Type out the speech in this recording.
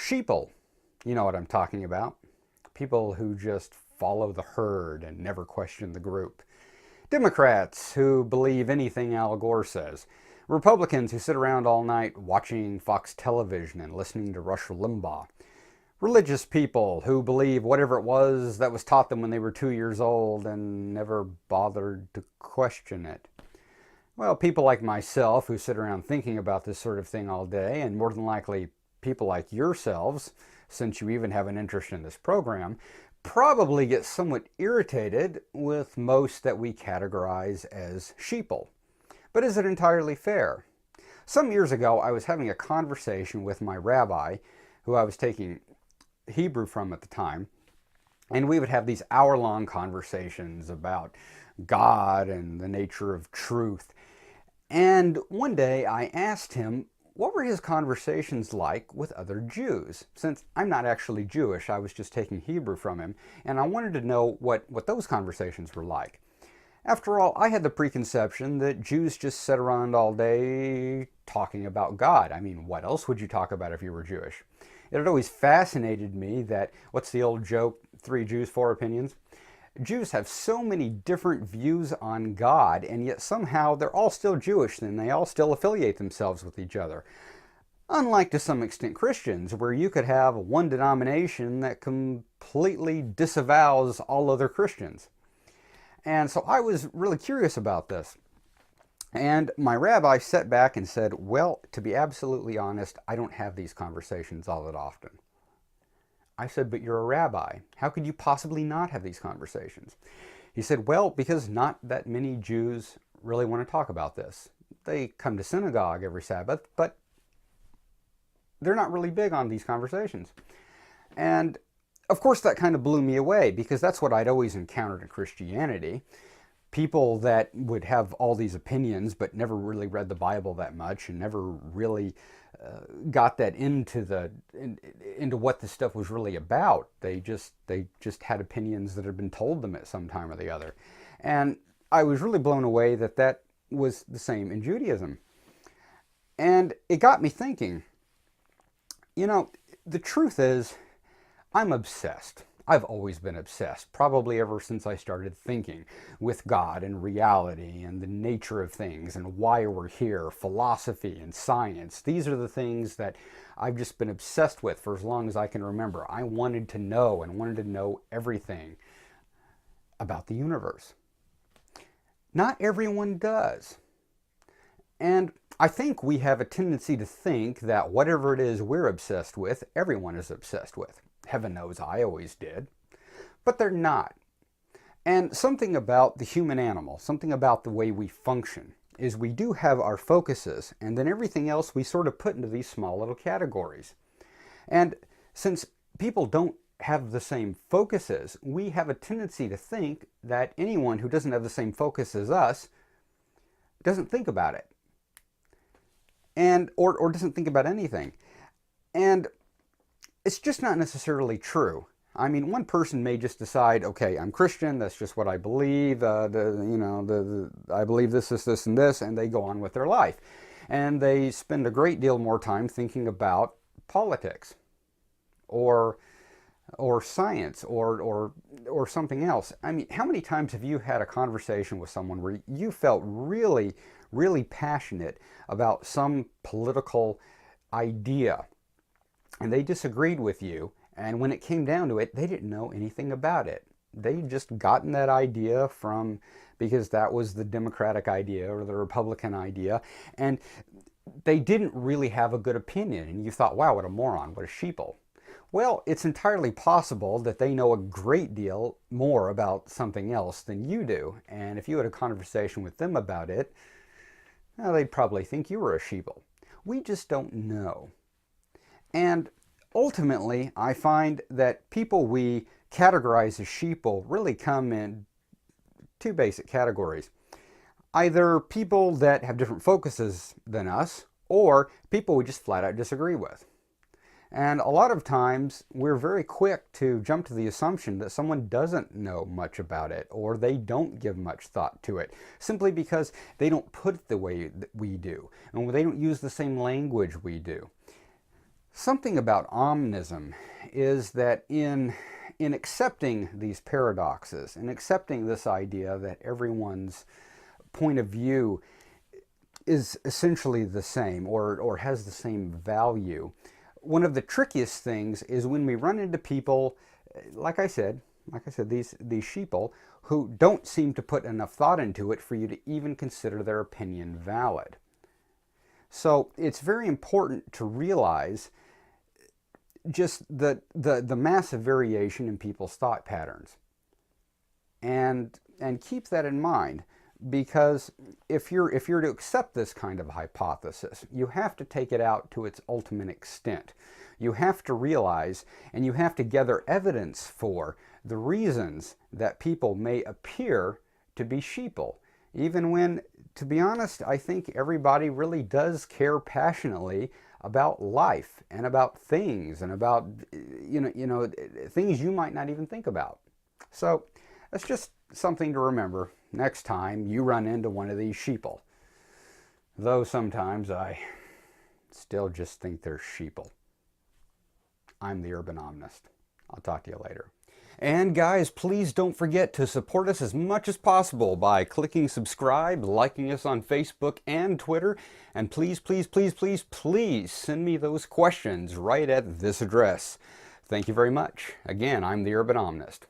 Sheeple, you know what I'm talking about. People who just follow the herd and never question the group. Democrats who believe anything Al Gore says. Republicans who sit around all night watching Fox television and listening to Rush Limbaugh. Religious people who believe whatever it was that was taught them when they were 2 years old and never bothered to question it. Well, people like myself who sit around thinking about this sort of thing all day, and more than likely people like yourselves, since you even have an interest in this program, probably get somewhat irritated with most that we categorize as sheeple. But is it entirely fair? Some years ago, I was having a conversation with my rabbi, who I was taking Hebrew from at the time, and we would have these hour-long conversations about God and the nature of truth. And one day I asked him, what were his conversations like with other Jews? Since I'm not actually Jewish, I was just taking Hebrew from him, and I wanted to know what those conversations were like. After all, I had the preconception that Jews just sit around all day talking about God. I mean, what else would you talk about if you were Jewish? It had always fascinated me that, what's the old joke, 3 Jews, 4 opinions? Jews have so many different views on God, and yet somehow they're all still Jewish and they all still affiliate themselves with each other. Unlike to some extent Christians, where you could have one denomination that completely disavows all other Christians. And so I was really curious about this. And my rabbi sat back and said, well, to be absolutely honest, I don't have these conversations all that often. I said, but you're a rabbi. How could you possibly not have these conversations? He said, well, because not that many Jews really want to talk about this. They come to synagogue every Sabbath, but they're not really big on these conversations. And of course, that kind of blew me away, because that's what I'd always encountered in Christianity. People that would have all these opinions, but never really read the Bible that much and never really got that into what this stuff was really about. They just had opinions that had been told them at some time or the other. And I was really blown away that that was the same in Judaism. And it got me thinking, you know, the truth is, I'm obsessed. I've always been obsessed, probably ever since I started thinking, with God and reality and the nature of things and why we're here, philosophy and science. These are the things that I've just been obsessed with for as long as I can remember. I wanted to know and wanted to know everything about the universe. Not everyone does. And I think we have a tendency to think that whatever it is we're obsessed with, everyone is obsessed with. Heaven knows I always did. But they're not. And something about the human animal, something about the way we function, is we do have our focuses, and then everything else we sort of put into these small little categories. And since people don't have the same focuses, we have a tendency to think that anyone who doesn't have the same focus as us doesn't think about it. And or doesn't think about anything. And it's just not necessarily true. I mean, one person may just decide, okay, I'm Christian, that's just what I believe, I believe this, and this, and they go on with their life. And they spend a great deal more time thinking about politics, or science, or something else. I mean, how many times have you had a conversation with someone where you felt really, really passionate about some political idea, and they disagreed with you, and when it came down to it, they didn't know anything about it. They'd just gotten that idea because that was the Democratic idea or the Republican idea, and they didn't really have a good opinion, and you thought, wow, what a moron, what a sheeple. Well, it's entirely possible that they know a great deal more about something else than you do, and if you had a conversation with them about it, well, they'd probably think you were a sheeple. We just don't know. And ultimately, I find that people we categorize as sheeple really come in 2 basic categories. Either people that have different focuses than us, or people we just flat out disagree with. And a lot of times, we're very quick to jump to the assumption that someone doesn't know much about it, or they don't give much thought to it, simply because they don't put it the way that we do, and they don't use the same language we do. Something about omnism is that in accepting these paradoxes, and accepting this idea that everyone's point of view is essentially the same, or has the same value, one of the trickiest things is when we run into people, like I said, these sheeple, who don't seem to put enough thought into it for you to even consider their opinion valid. So it's very important to realize just the massive variation in people's thought patterns. And keep that in mind, because if you're to accept this kind of hypothesis, you have to take it out to its ultimate extent. You have to realize, and you have to gather evidence for the reasons that people may appear to be sheeple, even when, to be honest, I think everybody really does care passionately about life and about things and about things you might not even think about. So that's just something to remember next time you run into one of these sheeple. Though sometimes I still just think they're sheeple. I'm the Urban Omnist. I'll talk to you later. And guys, please don't forget to support us as much as possible by clicking subscribe, liking us on Facebook and Twitter, and please, please, please, please, please send me those questions right at this address. Thank you very much. Again, I'm the Urban Omnist.